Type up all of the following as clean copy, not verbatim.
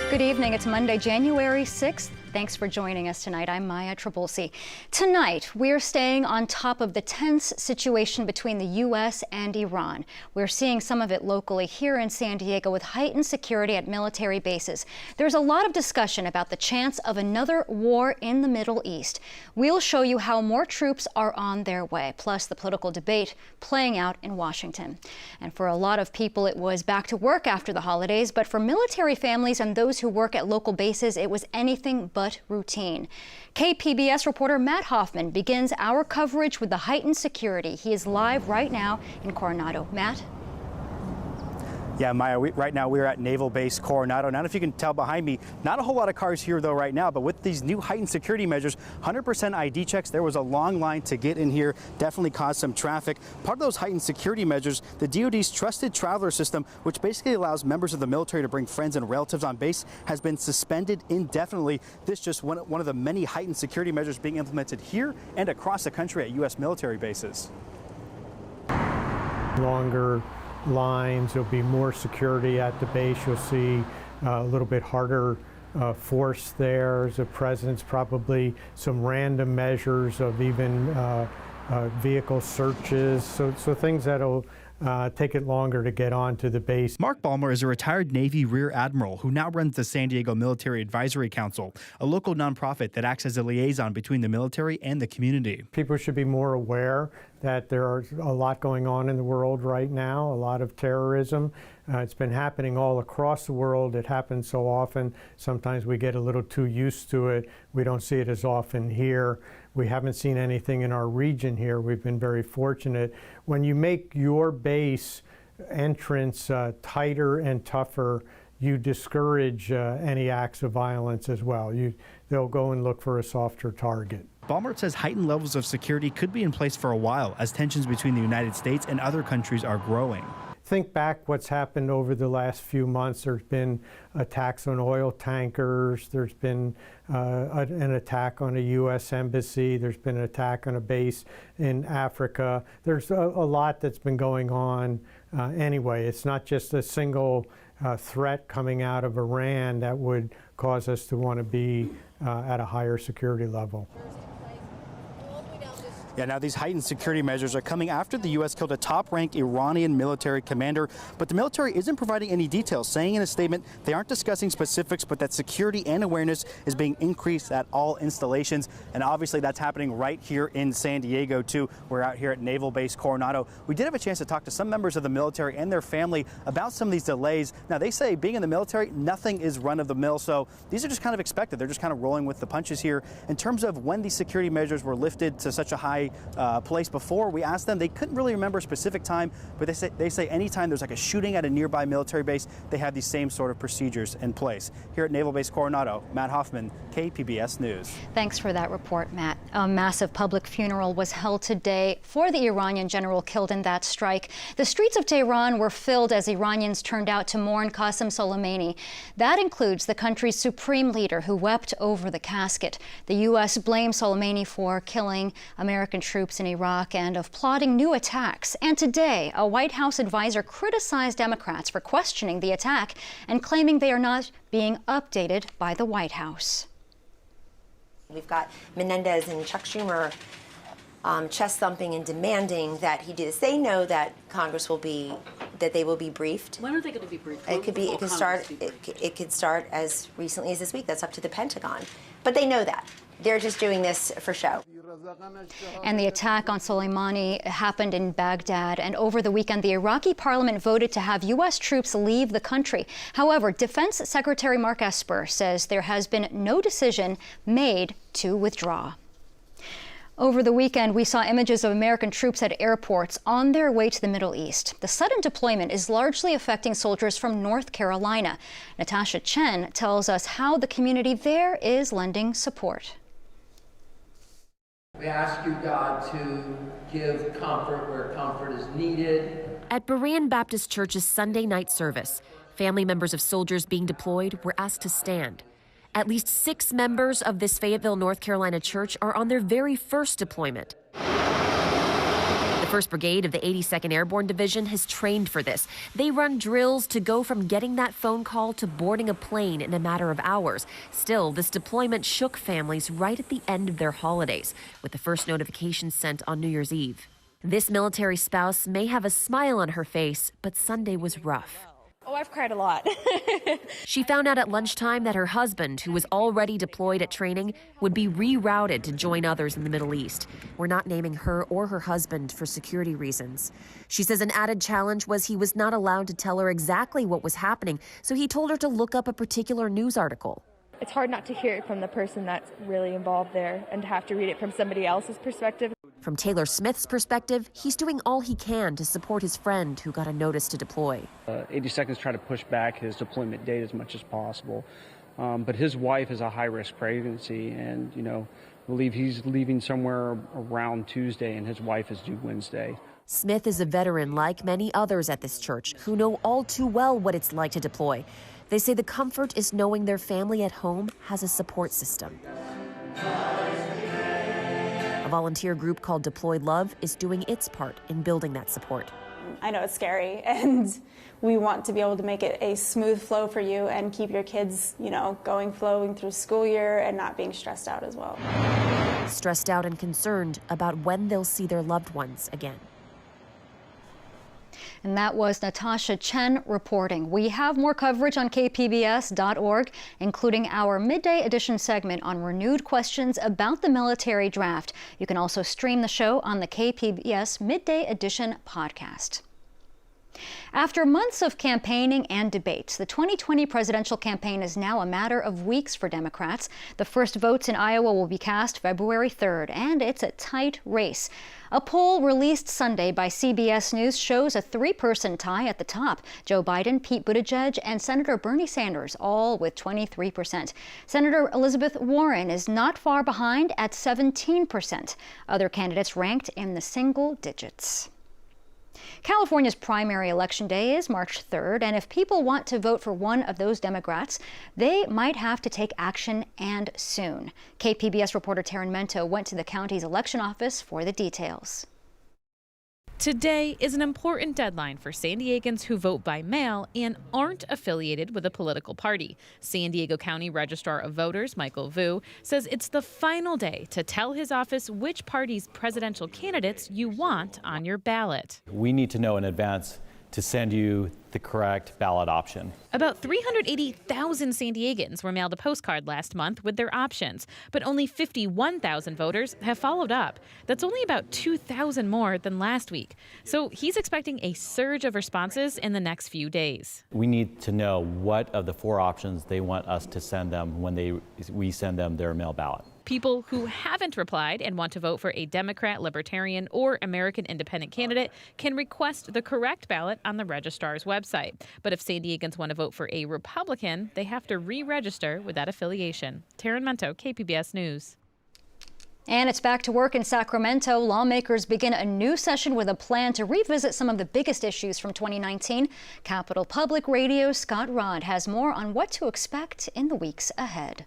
Good evening. It's Monday, January 6th. Thanks for joining us tonight. I'm Maya Trabulsi. Tonight, we're staying on top of the tense situation between the U.S. and Iran. We're seeing some of it locally here in San Diego with heightened security at military bases. There's a lot of discussion about the chance of another war in the Middle East. We'll show you how more troops are on their way, plus the political debate playing out in Washington. And for a lot of people, it was back to work after the holidays, but for military families and those who work at local bases, it was anything but routine. KPBS reporter Matt Hoffman begins our coverage with the heightened security. He is live right now in Coronado. Matt? Yeah, Maya, right now we're at Naval Base Coronado. Not if you can tell behind me, not a whole lot of cars here though right now, but with these new heightened security measures, 100% ID checks, there was a long line to get in here, definitely caused some traffic. Part of those heightened security measures, the DoD's trusted traveler system, which basically allows members of the military to bring friends and relatives on base, has been suspended indefinitely. This just one of the many heightened security measures being implemented here and across the country at U.S. military bases. Longer lines, there'll be more security at the base. You'll see a little bit harder force there. The president's probably some random measures of even vehicle searches, so things that'll take it longer to get onto the base. Mark Balmer is a retired Navy Rear Admiral who now runs the San Diego Military Advisory Council, a local nonprofit that acts as a liaison between the military and the community. People should be more aware that there are a lot going on in the world right now, a lot of terrorism. It's been happening all across the world. It happens so often. Sometimes we get a little too used to it. We don't see it as often here. We haven't seen anything in our region here. We've been very fortunate. When you make your base entrance tighter and tougher, you discourage any acts of violence as well. They'll go and look for a softer target. Balmer says heightened levels of security could be in place for a while as tensions between the United States and other countries are growing. Think back what's happened over the last few months. There's been attacks on oil tankers. There's been an attack on a U.S. embassy. There's been an attack on a base in Africa. There's a lot that's been going on anyway. It's not just a single threat coming out of Iran that would cause us to want to be at a higher security level. Yeah, now these heightened security measures are coming after the U.S. killed a top-ranked Iranian military commander, but the military isn't providing any details, saying in a statement they aren't discussing specifics, but that security and awareness is being increased at all installations. And obviously that's happening right here in San Diego, too. We're out here at Naval Base Coronado. We did have a chance to talk to some members of the military and their family about some of these delays. Now, they say being in the military, nothing is run-of-the-mill, so these are just kind of expected. They're just kind of rolling with the punches here. In terms of when these security measures were lifted to such a high place before, we asked them, they couldn't really remember a specific time, but they say anytime there's like a shooting at a nearby military base, they have these same sort of procedures in place. Here at Naval Base Coronado, Matt Hoffman, KPBS News. Thanks for that report, Matt. A massive public funeral was held today for the Iranian general killed in that strike. The streets of Tehran were filled as Iranians turned out to mourn Qasem Soleimani. That includes the country's supreme leader who wept over the casket. The U.S. blamed Soleimani for killing American troops in Iraq and of plotting new attacks. And today, a White House advisor criticized Democrats for questioning the attack and claiming they are not being updated by the White House. We've got Menendez and Chuck Schumer chest thumping and demanding that he do this. They know that Congress will be, that they will be briefed. When are they going to be briefed? It could start as recently as this week. That's up to the Pentagon. But they know that. They're just doing this for show. And the attack on Soleimani happened in Baghdad, and over the weekend, the Iraqi parliament voted to have U.S. troops leave the country. However, Defense Secretary Mark Esper says there has been no decision made to withdraw. Over the weekend, we saw images of American troops at airports on their way to the Middle East. The sudden deployment is largely affecting soldiers from North Carolina. Natasha Chen tells us how the community there is lending support. We ask you, God, to give comfort where comfort is needed. At Berean Baptist Church's Sunday night service, family members of soldiers being deployed were asked to stand. At least 6 members of this Fayetteville, North Carolina church are on their very first deployment. The 1st Brigade of the 82nd Airborne Division has trained for this. They run drills to go from getting that phone call to boarding a plane in a matter of hours. Still, this deployment shook families right at the end of their holidays, with the first notification sent on New Year's Eve. This military spouse may have a smile on her face, but Sunday was rough. Oh, I've cried a lot. She found out at lunchtime that her husband, who was already deployed at training, would be rerouted to join others in the Middle East. We're not naming her or her husband for security reasons. She says an added challenge was he was not allowed to tell her exactly what was happening, so he told her to look up a particular news article. It's hard not to hear it from the person that's really involved there and to have to read it from somebody else's perspective. From Taylor Smith's perspective, he's doing all he can to support his friend who got a notice to deploy. 82nd's trying to push back his deployment date as much as possible. But his wife has a high-risk pregnancy, and, believe he's leaving somewhere around Tuesday, and his wife is due Wednesday. Smith is a veteran like many others at this church who know all too well what it's like to deploy. They say the comfort is knowing their family at home has a support system. A volunteer group called Deployed Love is doing its part in building that support. I know it's scary, and we want to be able to make it a smooth flow for you and keep your kids, flowing through school year and not being stressed out as well. Stressed out and concerned about when they'll see their loved ones again. And that was Natasha Chen reporting. We have more coverage on kpbs.org, including our midday edition segment on renewed questions about the military draft. You can also stream the show on the KPBS Midday Edition podcast. After months of campaigning and debates, the 2020 presidential campaign is now a matter of weeks for Democrats. The first votes in Iowa will be cast February 3rd, and it's a tight race. A poll released Sunday by CBS News shows a three-person tie at the top: Joe Biden, Pete Buttigieg, and Senator Bernie Sanders, all with 23%. Senator Elizabeth Warren is not far behind at 17%. Other candidates ranked in the single digits. California's primary election day is March 3rd, and if people want to vote for one of those Democrats, they might have to take action, and soon. KPBS reporter Taryn Mento went to the county's election office for the details. Today is an important deadline for San Diegans who vote by mail and aren't affiliated with a political party. San Diego County Registrar of Voters, Michael Vu, says it's the final day to tell his office which party's presidential candidates you want on your ballot. We need to know in advance to send you the correct ballot option. About 380,000 San Diegans were mailed a postcard last month with their options, but only 51,000 voters have followed up. That's only about 2,000 more than last week. So he's expecting a surge of responses in the next few days. We need to know what of the four options they want us to send them when we send them their mail ballot. People who haven't replied and want to vote for a Democrat, Libertarian, or American Independent candidate can request the correct ballot on the registrar's website. But if San Diegans want to vote for a Republican, they have to re-register with that affiliation. Taryn Mento, KPBS News. And it's back to work in Sacramento. Lawmakers begin a new session with a plan to revisit some of the biggest issues from 2019. Capitol Public Radio's Scott Rodd has more on what to expect in the weeks ahead.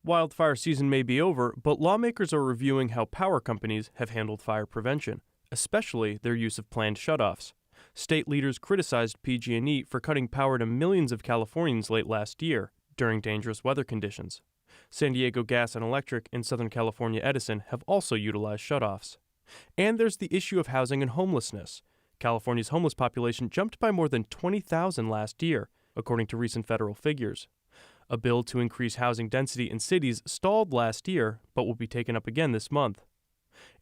Wildfire season may be over, but lawmakers are reviewing how power companies have handled fire prevention, especially their use of planned shutoffs. State leaders criticized PG&E for cutting power to millions of Californians late last year during dangerous weather conditions. San Diego Gas and Electric and Southern California Edison have also utilized shutoffs. And there's the issue of housing and homelessness. California's homeless population jumped by more than 20,000 last year, according to recent federal figures. A bill to increase housing density in cities stalled last year, but will be taken up again this month.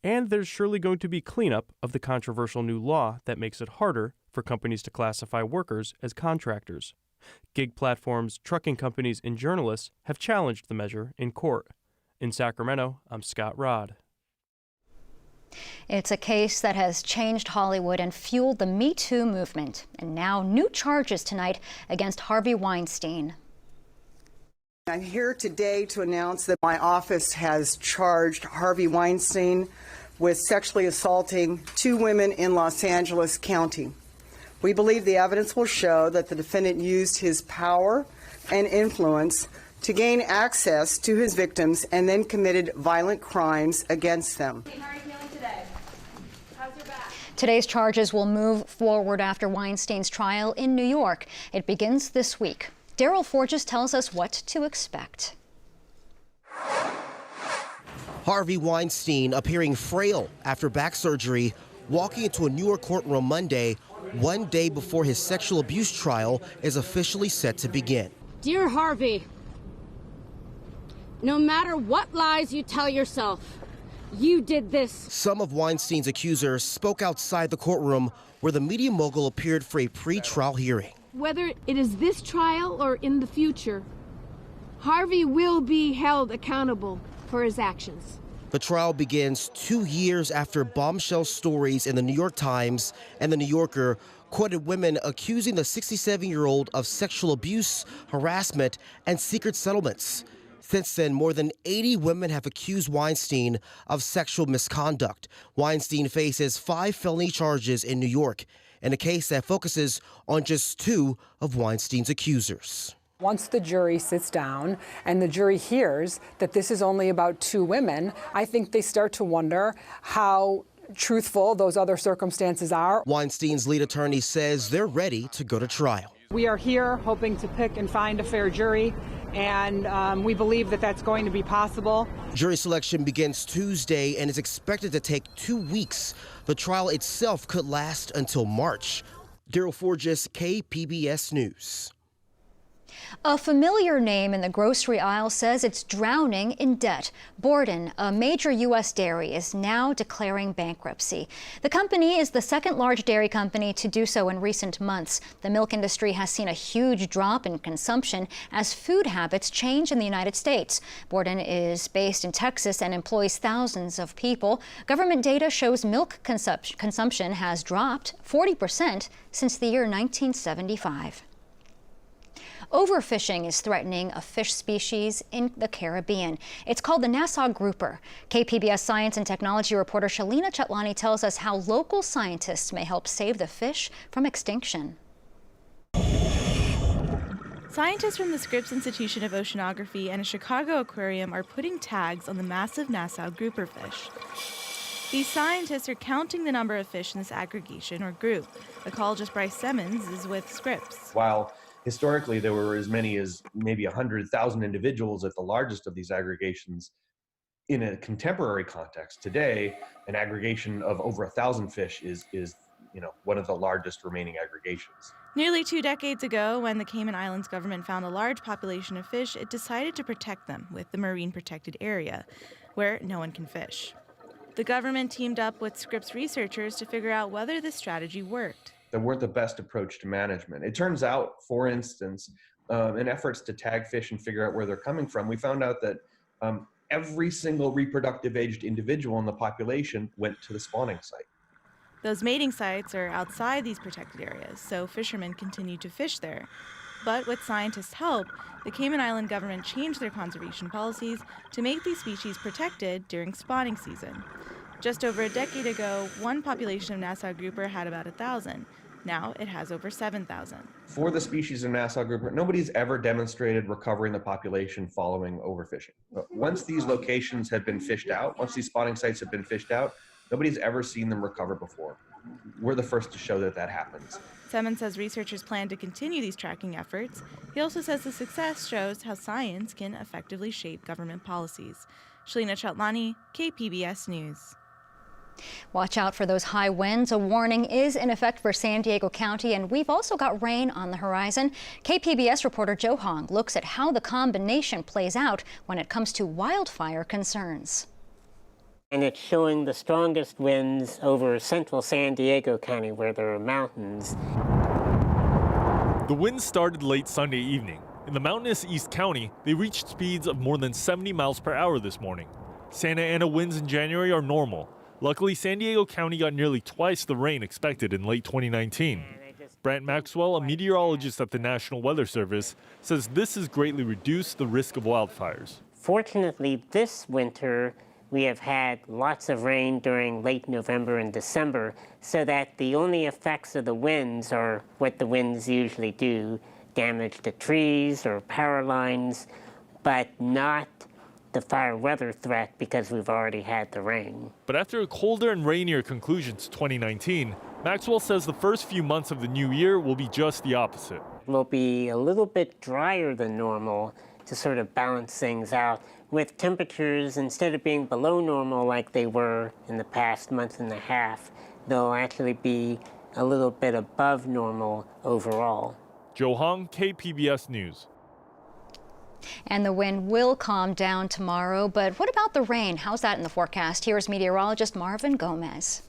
And there's surely going to be cleanup of the controversial new law that makes it harder for companies to classify workers as contractors. Gig platforms, trucking companies, and journalists have challenged the measure in court. In Sacramento, I'm Scott Rodd. It's a case that has changed Hollywood and fueled the Me Too movement. And now new charges tonight against Harvey Weinstein. I'm here today to announce that my office has charged Harvey Weinstein with sexually assaulting 2 women in Los Angeles County. We believe the evidence will show that the defendant used his power and influence to gain access to his victims and then committed violent crimes against them. How are you feeling today? Today's charges will move forward after Weinstein's trial in New York. It begins this week. Daryl Forges tells us what to expect. Harvey Weinstein appearing frail after back surgery, walking into a New York courtroom Monday, one day before his sexual abuse trial is officially set to begin. Dear Harvey, no matter what lies you tell yourself, you did this. Some of Weinstein's accusers spoke outside the courtroom where the media mogul appeared for a pre-trial hearing. Whether it is this trial or in the future, Harvey will be held accountable for his actions. The trial begins 2 years after bombshell stories in the New York Times and the New Yorker quoted women accusing the 67-year-old of sexual abuse, harassment, and secret settlements. Since then, more than 80 women have accused Weinstein of sexual misconduct. Weinstein faces 5 felony charges in New York in a case that focuses on just 2 of Weinstein's accusers. Once the jury sits down and the jury hears that this is only about 2 women, I think they start to wonder how truthful those other circumstances are. Weinstein's lead attorney says they're ready to go to trial. We are here hoping to pick and find a fair jury, and we believe that that's going to be possible. Jury selection begins Tuesday and is expected to take 2 weeks. The trial itself could last until March. Daryl Forges, KPBS News. A familiar name in the grocery aisle says it's drowning in debt. Borden, a major U.S. dairy, is now declaring bankruptcy. The company is the second large dairy company to do so in recent months. The milk industry has seen a huge drop in consumption as food habits change in the United States. Borden is based in Texas and employs thousands of people. Government data shows milk consumption has dropped 40% since the year 1975. Overfishing is threatening a fish species in the Caribbean. It's called the Nassau grouper. KPBS science and technology reporter Shalina Chatlani tells us how local scientists may help save the fish from extinction. Scientists from the Scripps Institution of Oceanography and a Chicago aquarium are putting tags on the massive Nassau grouper fish. These scientists are counting the number of fish in this aggregation or group. Ecologist Bryce Simmons is with Scripps. While historically, there were as many as maybe 100,000 individuals at the largest of these aggregations. In a contemporary context, today, an aggregation of over 1,000 fish is one of the largest remaining aggregations. Nearly 2 decades ago, when the Cayman Islands government found a large population of fish, it decided to protect them with the Marine Protected Area, where no one can fish. The government teamed up with Scripps researchers to figure out whether this strategy worked. That weren't the best approach to management. It turns out, for instance, in efforts to tag fish and figure out where they're coming from, we found out that every single reproductive aged individual in the population went to the spawning site. Those mating sites are outside these protected areas, so fishermen continue to fish there. But with scientists' help, the Cayman Island government changed their conservation policies to make these species protected during spawning season. Just over a decade ago, one population of Nassau grouper had about 1,000. Now it has over 7,000. For the species of Nassau grouper, nobody's ever demonstrated recovering the population following overfishing. But once these locations have been fished out, once these spawning sites have been fished out, nobody's ever seen them recover before. We're the first to show that that happens. Simmons says researchers plan to continue these tracking efforts. He also says the success shows how science can effectively shape government policies. Shalina Chatlani, KPBS News. Watch out for those high winds. A warning is in effect for San Diego County, and we've also got rain on the horizon. KPBS reporter Joe Hong looks at how the combination plays out when it comes to wildfire concerns. And it's showing the strongest winds over central San Diego County, where there are mountains. The winds started late Sunday evening. In the mountainous East County, they reached speeds of more than 70 miles per hour this morning. Santa Ana winds in January are normal. Luckily, San Diego County got nearly twice the rain expected in late 2019. Brant Maxwell, a meteorologist at the National Weather Service, says this has greatly reduced the risk of wildfires. Fortunately, this winter, we have had lots of rain during late November and December, so that the only effects of the winds are what the winds usually do, damage to trees or power lines, but not the fire weather threat because we've already had the rain. But after a colder and rainier conclusion to 2019, Maxwell says the first few months of the new year will be just the opposite. Will be a little bit drier than normal to sort of balance things out, with temperatures, instead of being below normal like they were in the past month and a half, they'll actually be a little bit above normal overall. Joe Hong, KPBS News. And the wind will calm down tomorrow, but what about the rain? How's that in the forecast? Here's meteorologist Marvin Gomez.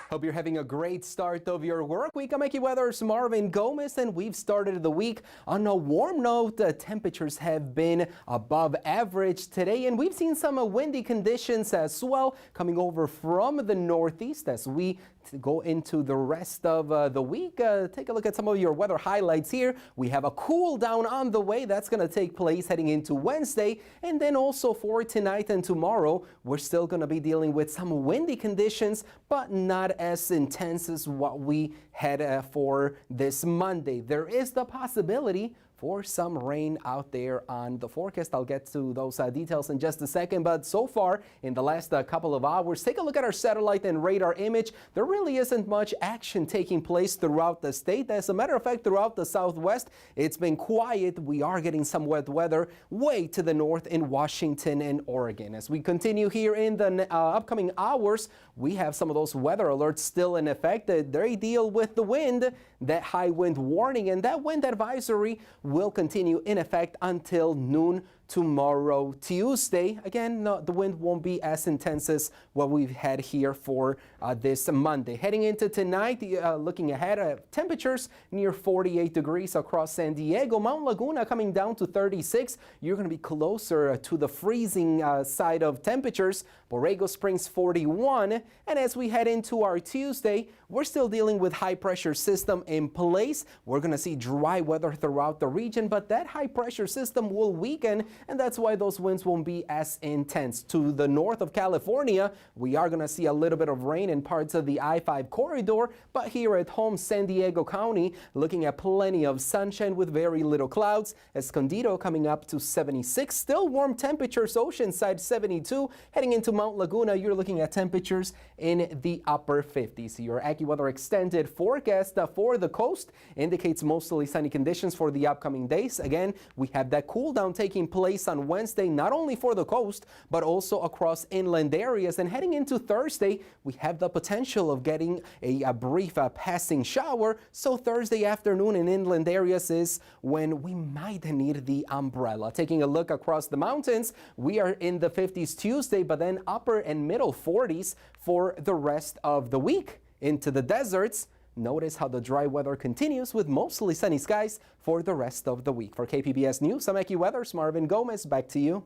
Hope you're having a great start of your work week. I'm AccuWeather's Marvin Gomez, and we've started the week on a warm note. Temperatures have been above average today, and we've seen some windy conditions as well coming over from the northeast as we go into the rest of the week. Take a look at some of your weather highlights here. We have a cool down on the way. That's going to take place heading into Wednesday. And then also for tonight and tomorrow, we're still going to be dealing with some windy conditions, but not as intense as what we had for this Monday. There is the possibility for some rain out there on the forecast. I'll get to those details in just a second, but so far in the last couple of hours, take a look at our satellite and radar image. There really isn't much action taking place throughout the state. As a matter of fact, throughout the southwest, it's been quiet. We are getting some wet weather way to the north in Washington and Oregon. As we continue here in the upcoming hours, we have some of those weather alerts still in effect. They deal with the wind, that high wind warning, and that wind advisory will continue in effect until noon tomorrow, Tuesday. Again, the wind won't be as intense as what we've had here for this Monday. Heading into tonight, looking ahead at temperatures near 48 degrees across San Diego. Mount Laguna coming down to 36. You're going to be closer to the freezing side of temperatures. Borrego Springs 41. And as we head into our Tuesday, we're still dealing with high pressure system in place. We're going to see dry weather throughout the region, but that high pressure system will weaken, and that's why those winds won't be as intense. To the north of California, we are going to see a little bit of rain in parts of the I-5 corridor, but here at home, San Diego County, looking at plenty of sunshine with very little clouds. Escondido coming up to 76. Still warm temperatures, Oceanside 72. Heading into Mount Laguna, you're looking at temperatures in the upper 50s. Your AccuWeather extended forecast for the coast indicates mostly sunny conditions for the upcoming days. Again, we have that cool down taking place on Wednesday, not only for the coast, but also across inland areas. And heading into Thursday, we have the potential of getting a brief passing shower. So Thursday afternoon in inland areas is when we might need the umbrella. Taking a look across the mountains, we are in the 50s Tuesday, but then upper and middle 40s for the rest of the week. Into the deserts, notice how the dry weather continues with mostly sunny skies for the rest of the week. For KPBS News, I'm AccuWeather's Marvin Gomez. Back to you.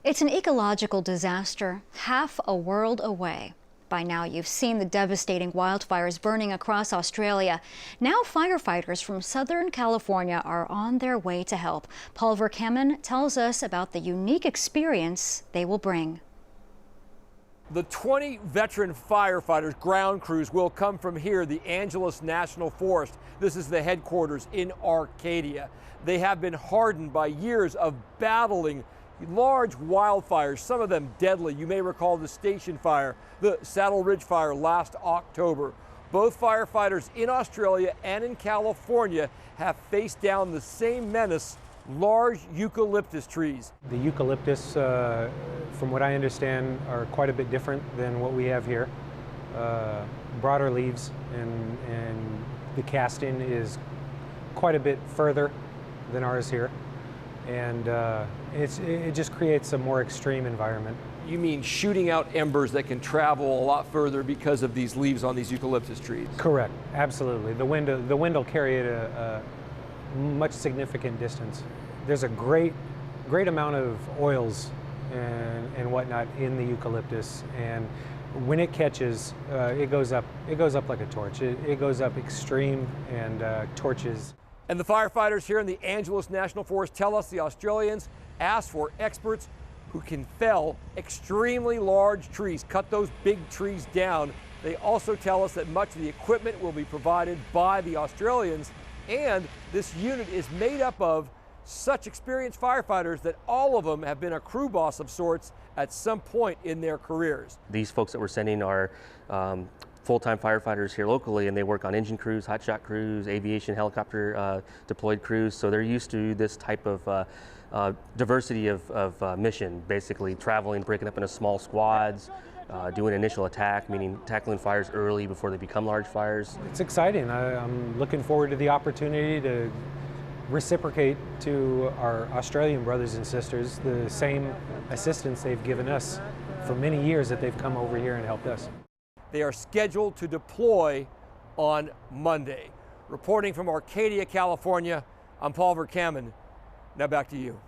It's an ecological disaster half a world away. By now, you've seen the devastating wildfires burning across Australia. Now, firefighters from Southern California are on their way to help. Paul Verkaman tells us about the unique experience they will bring. The 20 veteran firefighters ground crews will come from here, the Angeles National Forest. This is the headquarters in Arcadia. They have been hardened by years of battling large wildfires, some of them deadly. You may recall the station fire, the Saddle Ridge fire last October. Both firefighters in Australia and in California have faced down the same menace: large eucalyptus trees. The eucalyptus, from what I understand, are quite a bit different than what we have here. Broader leaves, and the casting is quite a bit further than ours here. And it just creates a more extreme environment. You mean shooting out embers that can travel a lot further because of these leaves on these eucalyptus trees? Correct, Absolutely. The wind will carry it a much significant distance. There's a great amount of oils and whatnot in the eucalyptus, and when it catches, it goes up like a torch. It goes up extreme and torches. And the firefighters here in the Angeles National Forest tell us the Australians asked for experts who can fell extremely large trees, cut those big trees down. They also tell us that much of the equipment will be provided by the Australians, and this unit is made up of Such experienced firefighters that all of them have been a crew boss of sorts at some point in their careers. These folks that we're sending are full-time firefighters here locally, and they work on engine crews, hotshot crews, aviation, helicopter deployed crews. So they're used to this type of diversity of mission, basically traveling, breaking up into small squads, doing initial attack, meaning tackling fires early before they become large fires. It's exciting. I'm looking forward to the opportunity to reciprocate to our Australian brothers and sisters the same assistance they've given us for many years that they've come over here and helped us. They are scheduled to deploy on Monday. Reporting from Arcadia, California, I'm Paul Verkaman. Now back to you.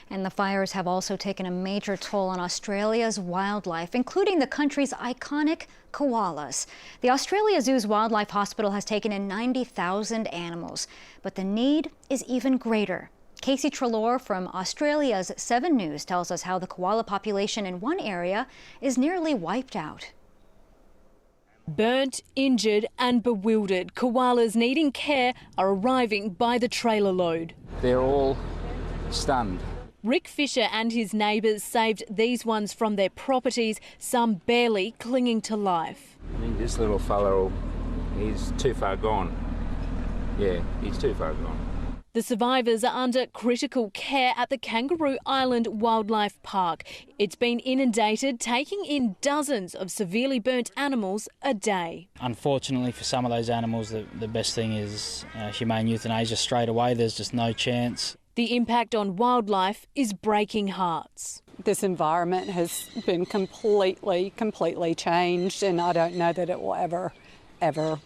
And the fires have also taken a major toll on Australia's wildlife, including the country's iconic koalas. The Australia Zoo's Wildlife Hospital has taken in 90,000 animals, but the need is even greater. Casey Treloar from Australia's 7 News tells us how the koala population in one area is nearly wiped out. Burnt, injured and bewildered, koalas needing care are arriving by the trailer load. They're all stunned. Rick Fisher and his neighbours saved these ones from their properties, some barely clinging to life. I think this little fellow, he's too far gone. Yeah, he's too far gone. The survivors are under critical care at the Kangaroo Island Wildlife Park. It's been inundated, taking in dozens of severely burnt animals a day. Unfortunately for some of those animals, the best thing is humane euthanasia straight away. There's just no chance. The impact on wildlife is breaking hearts. This environment has been completely changed, and I don't know that it will ever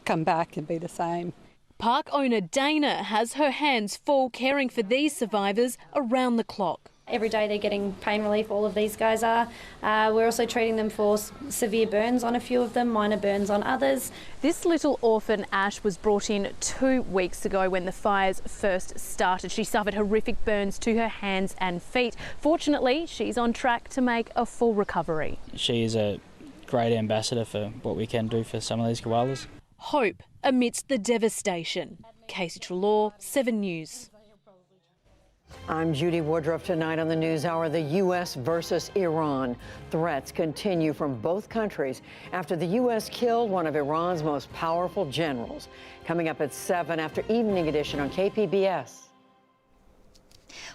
come back and be the same. Park owner Dana has her hands full caring for these survivors around the clock. Every day they're getting pain relief, all of these guys are. We're also treating them for severe burns on a few of them, minor burns on others. This little orphan Ash was brought in 2 weeks ago when the fires first started. She suffered horrific burns to her hands and feet. Fortunately, she's on track to make a full recovery. She is a great ambassador for what we can do for some of these koalas. Hope amidst the devastation. Casey Treloar, 7 News. I'm Judy Woodruff. Tonight on the NewsHour, the U.S. versus Iran. Threats continue from both countries after the U.S. killed one of Iran's most powerful generals. Coming up at 7 after Evening Edition on KPBS.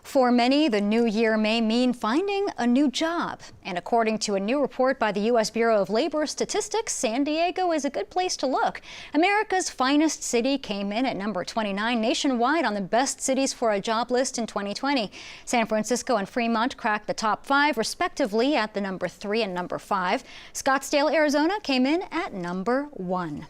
For many, the new year may mean finding a new job. And according to a new report by the U.S. Bureau of Labor Statistics, San Diego is a good place to look. America's finest city came in at number 29 nationwide on the best cities for a job list in 2020. San Francisco and Fremont cracked the top 5, respectively, at the number 3 and number 5. Scottsdale, Arizona came in at number 1.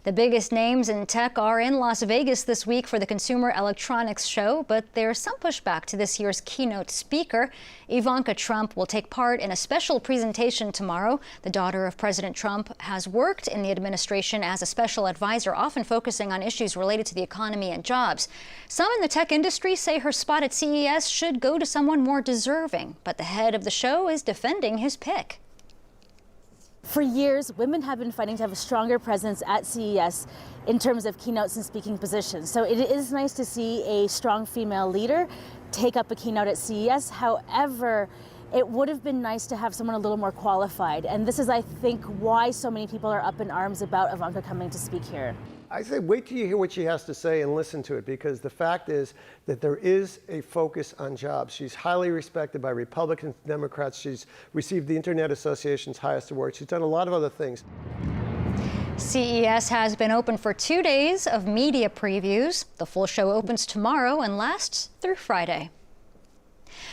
The biggest names in tech are in Las Vegas this week for the Consumer Electronics Show, but there's some pushback to this year's keynote speaker. Ivanka Trump will take part in a special presentation tomorrow. The daughter of President Trump has worked in the administration as a special advisor, often focusing on issues related to the economy and jobs. Some in the tech industry say her spot at CES should go to someone more deserving, but the head of the show is defending his pick. For years, women have been fighting to have a stronger presence at CES in terms of keynotes and speaking positions. So it is nice to see a strong female leader take up a keynote at CES. However, it would have been nice to have someone a little more qualified. And this is, I think, why so many people are up in arms about Ivanka coming to speak here. I say wait till you hear what she has to say and listen to it, because the fact is that there is a focus on jobs. She's highly respected by Republicans, Democrats. She's received the Internet Association's highest award. She's done a lot of other things. CES has been open for 2 days of media previews. The full show opens tomorrow and lasts through Friday.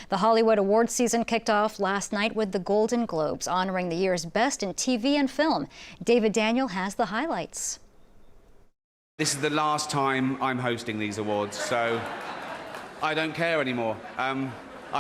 The Hollywood awards season kicked off last night with the Golden Globes, honoring the year's best in TV and film. David Daniel has the highlights. This is the last time I'm hosting these awards, so I don't care anymore. I'm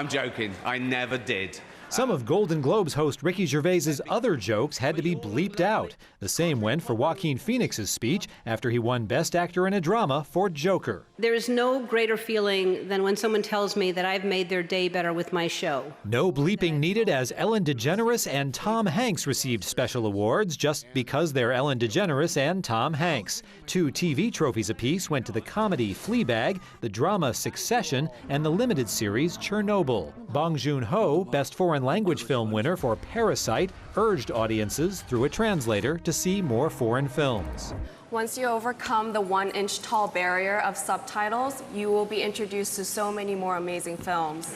joking. I never did. Some of Golden Globes host Ricky Gervais's other jokes had to be bleeped out. The same went for Joaquin Phoenix's speech after he won Best Actor in a Drama for Joker. There is no greater feeling than when someone tells me that I've made their day better with my show. No bleeping needed as Ellen DeGeneres and Tom Hanks received special awards just because they're Ellen DeGeneres and Tom Hanks. 2 TV trophies apiece went to the comedy Fleabag, the drama Succession, and the limited series Chernobyl. Bong Joon-ho, Best Foreign Language Film winner for Parasite, urged audiences through a translator to see more foreign films. Once you overcome the 1-inch tall barrier of subtitles, you will be introduced to so many more amazing films.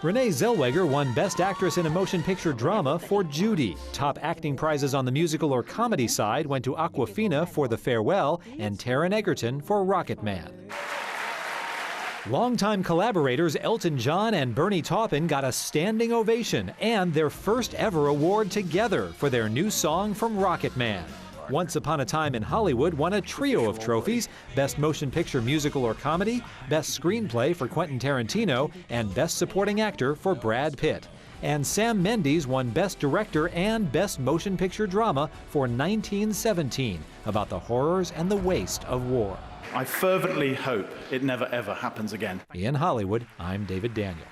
Renee Zellweger won Best Actress in a Motion Picture Drama for Judy. Top acting prizes on the musical or comedy side went to Awkwafina for The Farewell and Taron Egerton for Rocketman. Longtime collaborators Elton John and Bernie Taupin got a standing ovation and their first ever award together for their new song from Rocketman. Once Upon a Time in Hollywood won a trio of trophies: Best Motion Picture Musical or Comedy, Best Screenplay for Quentin Tarantino, and Best Supporting Actor for Brad Pitt. And Sam Mendes won Best Director and Best Motion Picture Drama for 1917, about the horrors and the waste of war. I fervently hope it never ever happens again. In Hollywood, I'm David Daniel.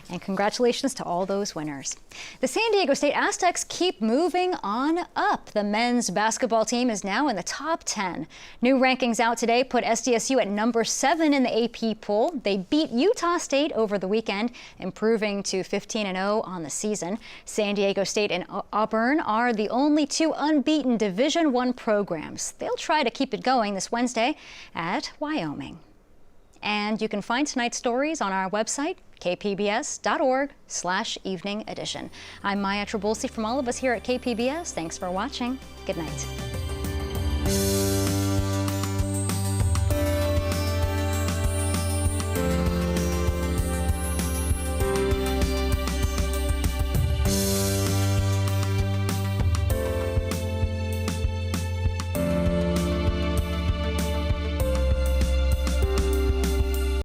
And congratulations to all those winners. The San Diego State Aztecs keep moving on up. The men's basketball team is now in the top 10. New rankings out today put SDSU at number 7 in the AP poll. They beat Utah State over the weekend, improving to 15-0 on the season. San Diego State and Auburn are the only 2 unbeaten Division I programs. They'll try to keep it going this Wednesday at Wyoming. And you can find tonight's stories on our website, kpbs.org/evening edition. I'm Maya Trabulsi from all of us here at KPBS. Thanks for watching. Good night.